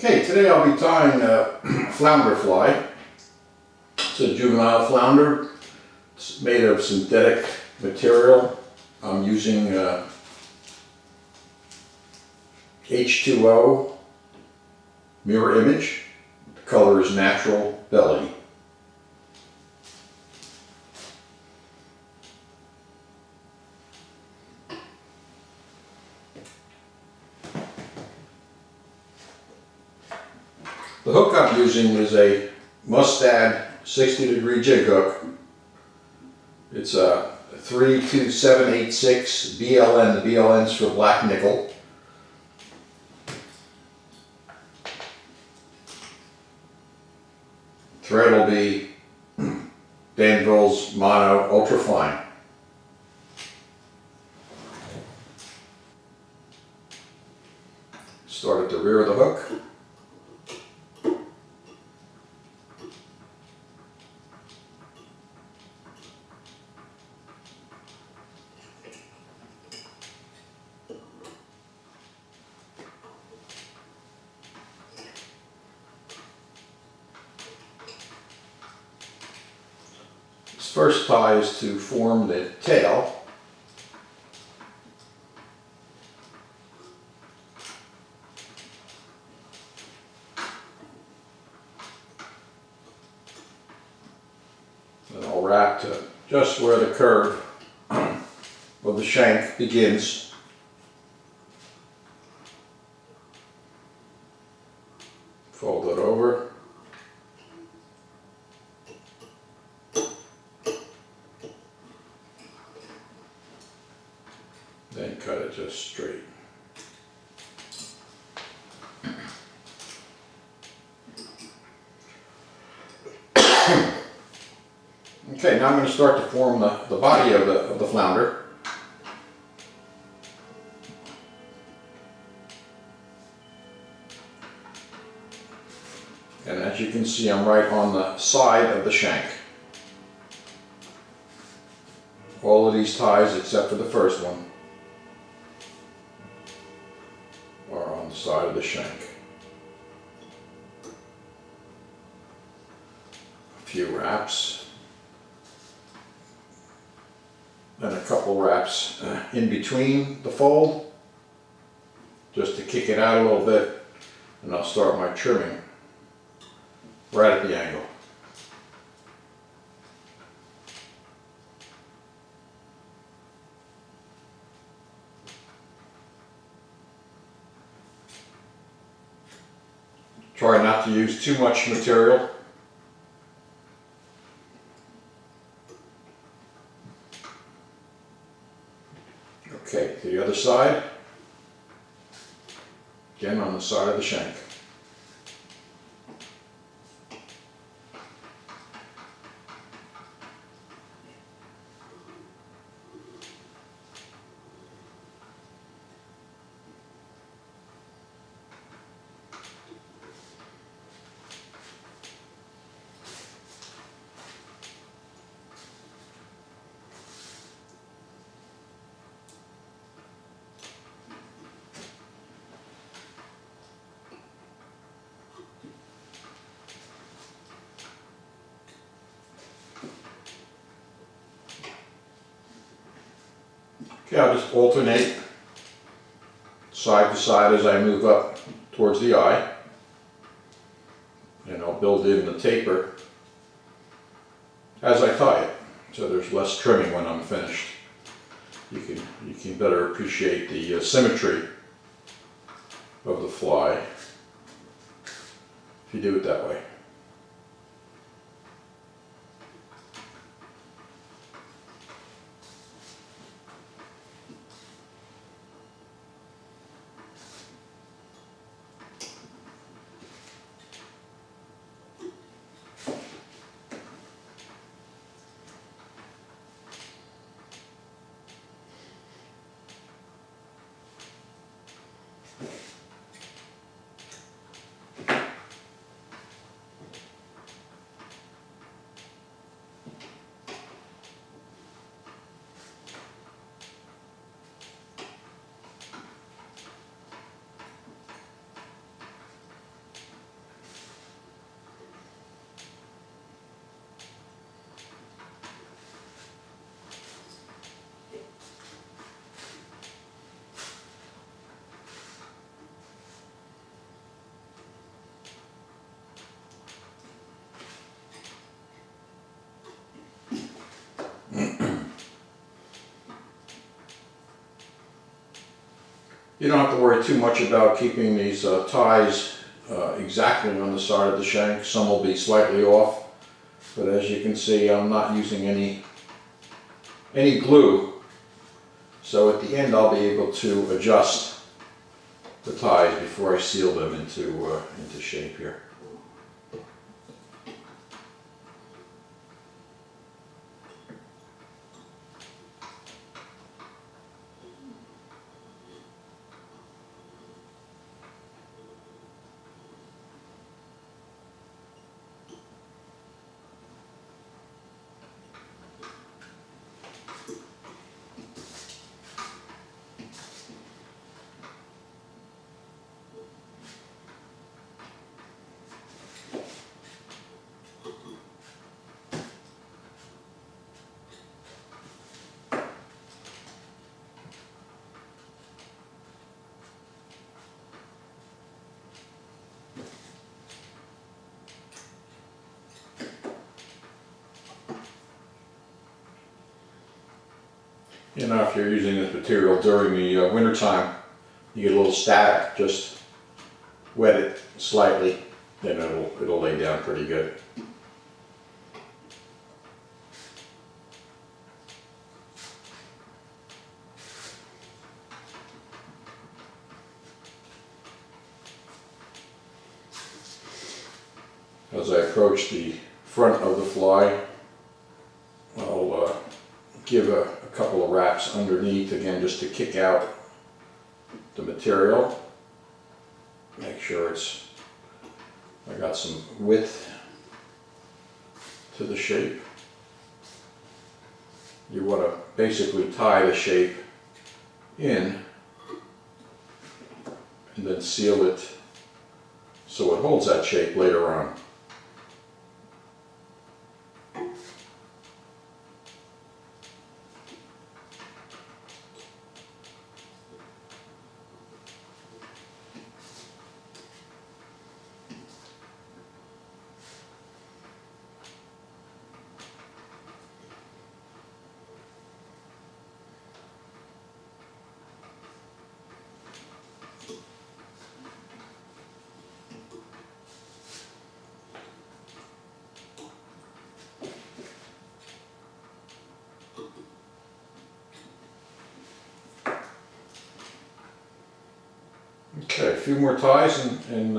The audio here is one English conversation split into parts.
Okay, today I'll be tying a flounder fly. It's a juvenile flounder. It's made of synthetic material. I'm using H2O Mirror Image. The color is Natural Belly. The hook I'm using is a Mustad 60-degree jig hook. It's a 32786 BLN. The BLN's for black nickel. Thread will be Danville's Mono Ultra Fine. Start at the rear of the hook. This first tie is to form the tail. And I'll wrap to just where the curve of the shank begins. Fold it over. Then cut it just straight. Okay, now I'm going to start to form the body of the flounder. And as you can see, I'm right on the side of the shank. All of these ties, except for the first one, are on the side of the shank. A few wraps, then a couple wraps in between the fold, just to kick it out a little bit, and I'll start my trimming right at the angle. Try not to use too much material. Okay, to the other side. Again on the side of the shank. Okay, I'll just alternate side to side as I move up towards the eye, and I'll build in the taper as I tie it, so there's less trimming when I'm finished. You can better appreciate the symmetry of the fly if you do it that way. You don't have to worry too much about keeping these ties exactly on the side of the shank. Some will be slightly off, but as you can see, I'm not using any glue. So at the end I'll be able to adjust the ties before I seal them into shape here. You know, if you're using this material during the winter time, you get a little static. Just wet it slightly, then it'll lay down pretty good. As I approach the front of the fly, I'll give a couple of wraps underneath, again just to kick out the material. Make sure I got some width to the shape. You want to basically tie the shape in and then seal it so it holds that shape later on. Okay, a few more ties and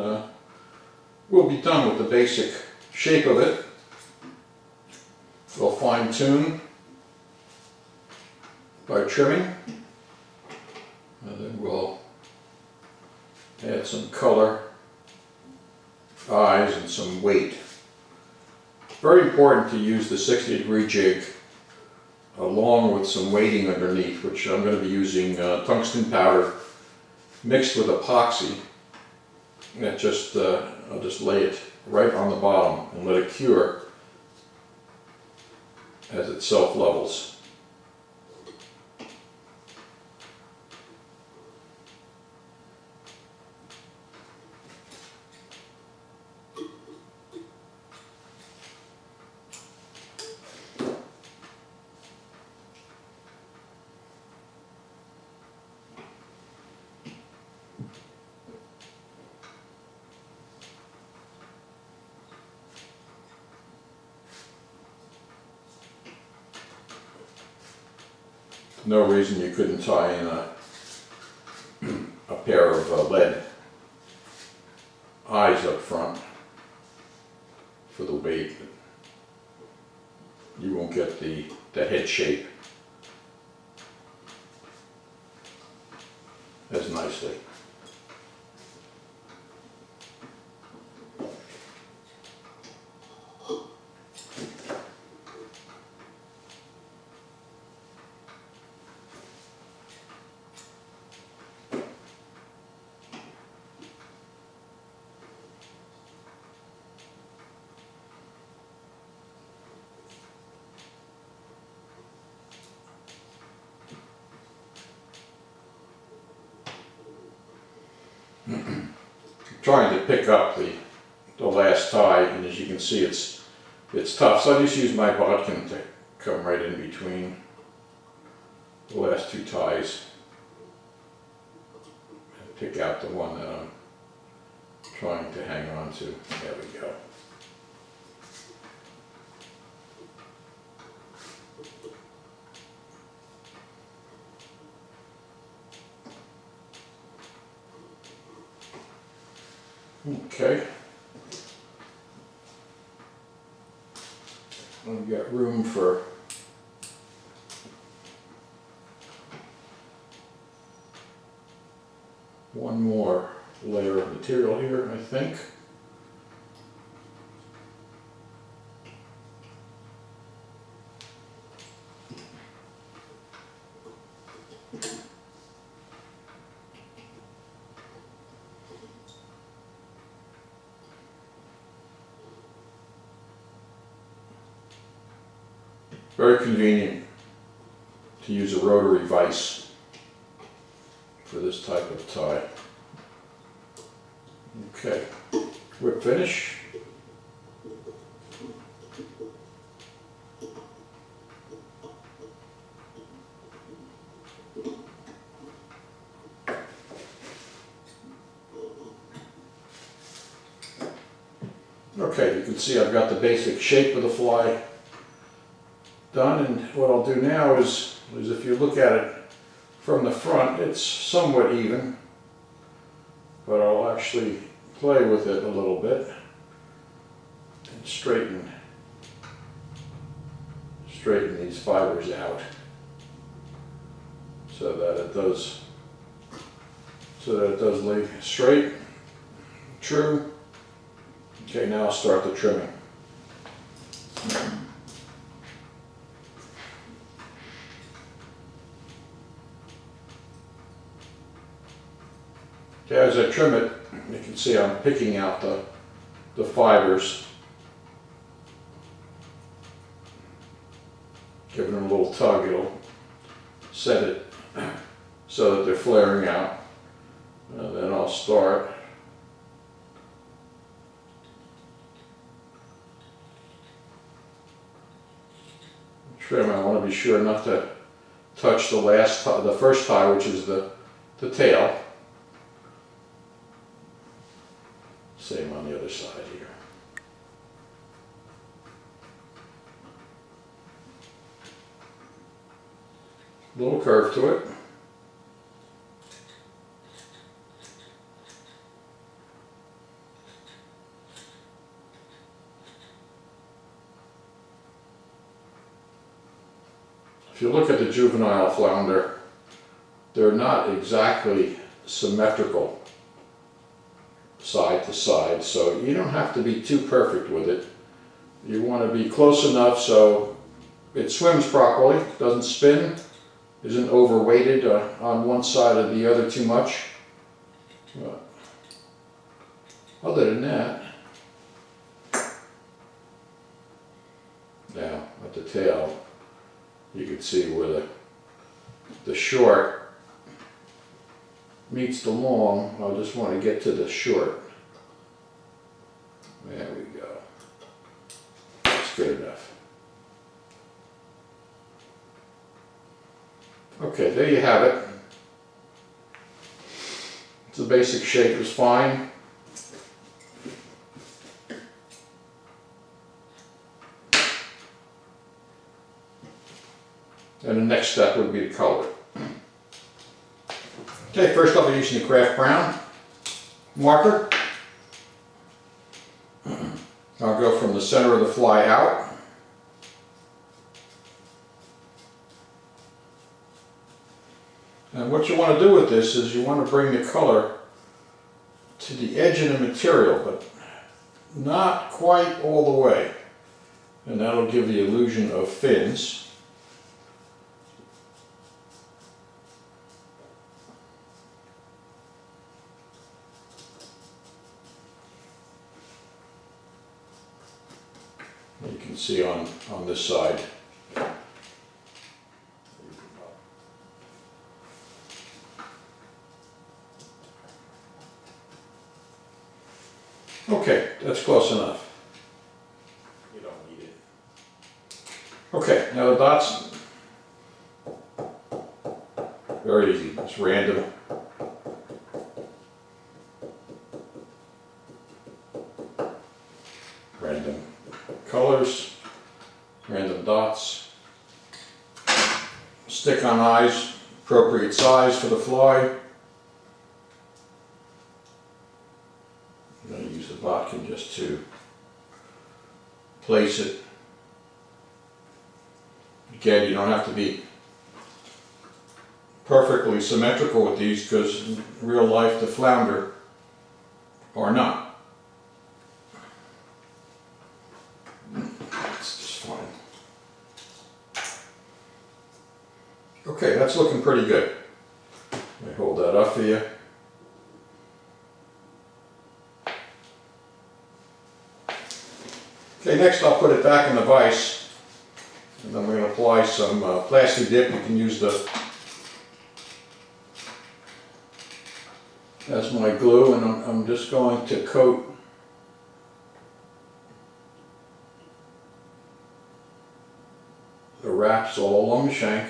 we'll be done with the basic shape of it. We'll fine tune by trimming, and then we'll add some color, eyes, and some weight. Very important to use the 60-degree jig along with some weighting underneath, which I'm going to be using tungsten powder mixed with epoxy. And I'll just lay it right on the bottom and let it cure as it self-levels. No reason you couldn't tie in a pair of lead eyes up front for the weight. You won't get the head shape as nicely. Trying to pick up the last tie, and as you can see it's tough, so I just use my bodkin to come right in between the last two ties. pick out the one that I'm trying to hang on to. There we go. Okay. We've got room for one more layer of material here, I think. Very convenient to use a rotary vise for this type of tie. Okay, whip finish. Okay, you can see I've got the basic shape of the fly done, and what I'll do now is if you look at it from the front, it's somewhat even, but I'll actually play with it a little bit and straighten these fibers out so that it does lay straight, true. Okay, now I'll start the trimming. Okay, as I trim it, you can see I'm picking out the fibers, giving them a little tug. It'll set it so that they're flaring out. And then I'll start trim. I want to be sure not to touch the first tie, which is the tail. Same on the other side here. Little curve to it. If you look at the juvenile flounder, they're not exactly symmetrical side to side, so you don't have to be too perfect with it. You want to be close enough so it swims properly, doesn't spin, isn't overweighted on one side or the other too much. But other than that, now at the tail, you can see where the short meets the long. I just want to get to the short. There we go. That's good enough. Okay, there you have it. The basic shape is fine. And the next step would be to color it. Okay, first I'll be using the craft brown marker. I'll go from the center of the fly out. And what you want to do with this is you want to bring the color to the edge of the material, but not quite all the way. And that'll give the illusion of fins. You can see on this side. Okay, that's close enough. You don't need it. Okay, now the dots, very easy, it's random. appropriate size for the fly. I'm going to use the bodkin just to place it. Again, you don't have to be perfectly symmetrical with these, because in real life the flounder are not. It's just fine. Okay, that's looking pretty good. Let me hold that up for you. Okay, next I'll put it back in the vise, and then we're going to apply some plastic dip. You can use as my glue, and I'm just going to coat the wraps all along the shank.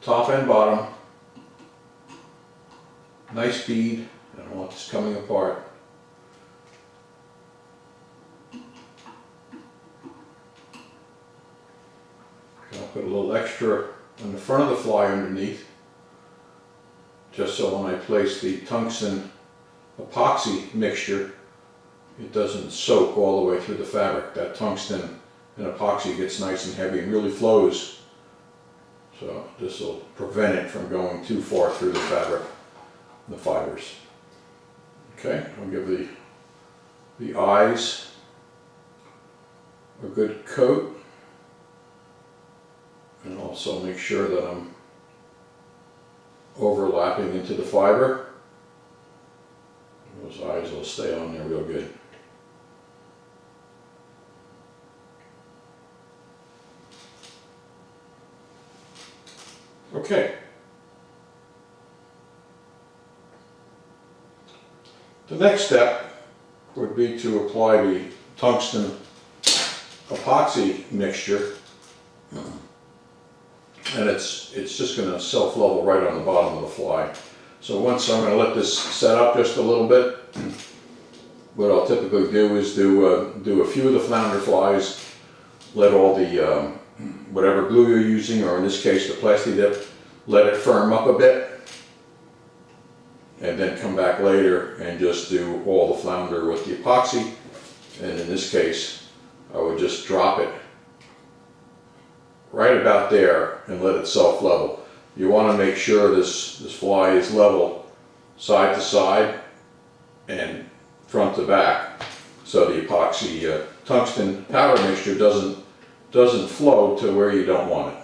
Top and bottom. Nice bead. I don't want this coming apart. I'll put a little extra on the front of the fly underneath, just so when I place the tungsten epoxy mixture, it doesn't soak all the way through the fabric. That tungsten and epoxy gets nice and heavy and really flows. So this will prevent it from going too far through the fabric, the fibers. Okay, I'll give the eyes a good coat, and also make sure that I'm overlapping into the fiber. Those eyes will stay on there real good. Okay. The next step would be to apply the tungsten epoxy mixture, and it's just going to self-level right on the bottom of the fly. So once I'm going to let this set up just a little bit, what I'll typically do is do a few of the flounder flies, let all the whatever glue you're using, or in this case the plastic dip, let it firm up a bit, and then come back later and just do all the flounder with the epoxy. And in this case, I would just drop it right about there and let it self-level. You want to make sure this fly is level side to side and front to back, so the epoxy tungsten powder mixture doesn't flow to where you don't want it.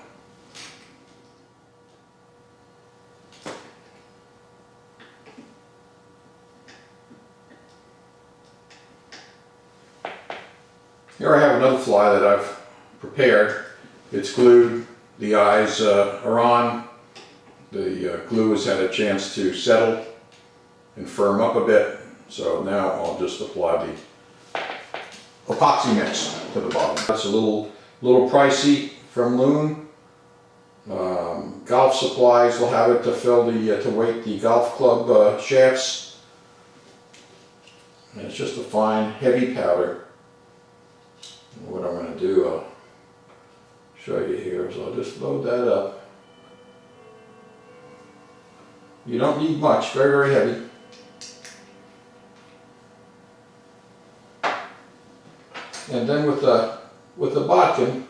Here I have another fly that I've prepared. It's glued, the eyes are on, the glue has had a chance to settle and firm up a bit, so now I'll just apply the epoxy mix to the bottom. That's a little pricey from Loon. Golf supplies will have it to fill to weight the golf club shafts. And it's just a fine, heavy powder. What I'm going to do, I'll show you here, so I'll just load that up. You don't need much, very, very heavy. And then with the bodkin,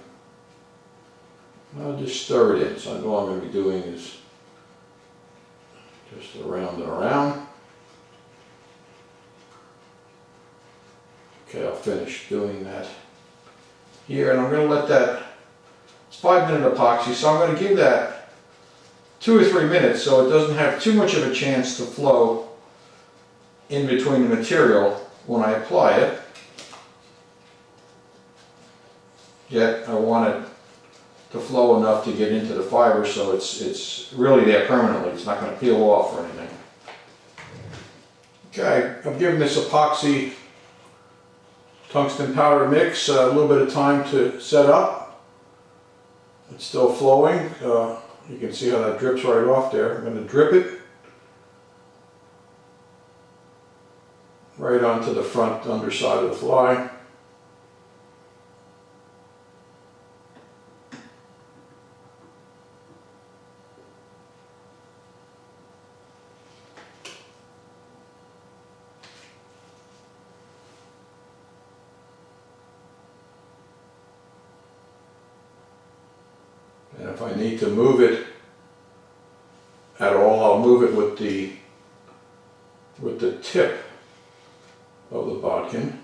I'll just stir it in. So all I'm going to be doing is just around and around. Okay, I'll finish doing that here, and I'm going to let that, it's 5-minute epoxy, so I'm going to give that 2 or 3 minutes so it doesn't have too much of a chance to flow in between the material when I apply it. Yet I want it to flow enough to get into the fiber, so it's really there permanently. It's not going to peel off or anything. Okay, I've given this epoxy tungsten powder mix a little bit of time to set up. It's still flowing. You can see how that drips right off there. I'm going to drip it right onto the front underside of the fly. And if I need to move it at all, I'll move it with the tip of the bodkin.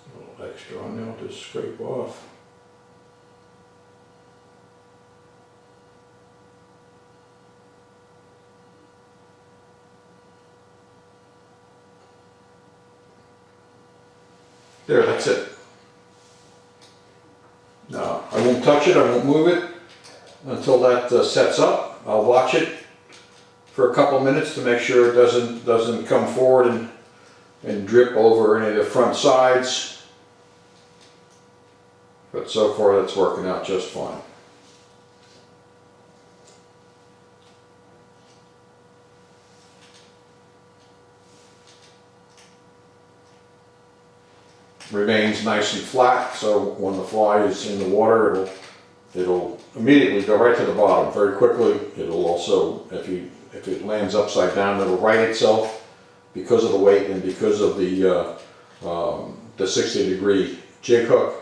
A little extra on there, I'll just scrape off. There, that's it. Now, I won't touch it, I won't move it until that sets up. I'll watch it for a couple minutes to make sure it doesn't come forward and drip over any of the front sides. But so far that's working out just fine. Remains nice and flat, so when the fly is in the water, it'll immediately go right to the bottom very quickly. It'll also, if it lands upside down, it'll right itself because of the weight and because of the 60-degree jig hook.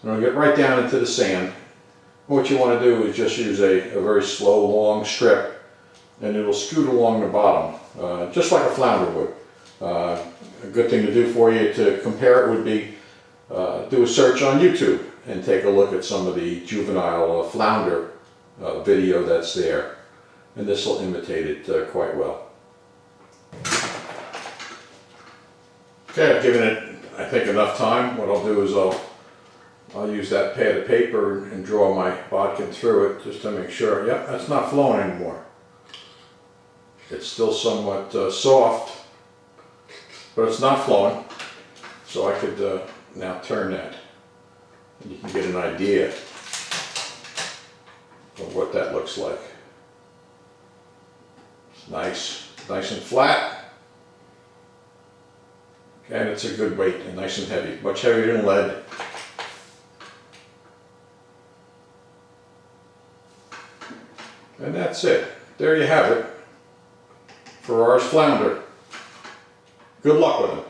And it'll get right down into the sand. What you want to do is just use a very slow, long strip, and it'll scoot along the bottom, just like a flounder would. A good thing to do for you to compare it would be do a search on YouTube and take a look at some of the juvenile flounder video that's there, and this will imitate it quite well. Okay, I've given it, I think, enough time. What I'll do is I'll use that pad of paper and draw my bodkin through it just to make sure. Yep, that's not flowing anymore. It's still somewhat soft, but it's not flowing, so I could now turn that, and you can get an idea of what that looks like. It's nice and flat, and it's a good weight and nice and heavy, much heavier than lead. And that's it. There you have it. Farrar's flounder. Good luck with him.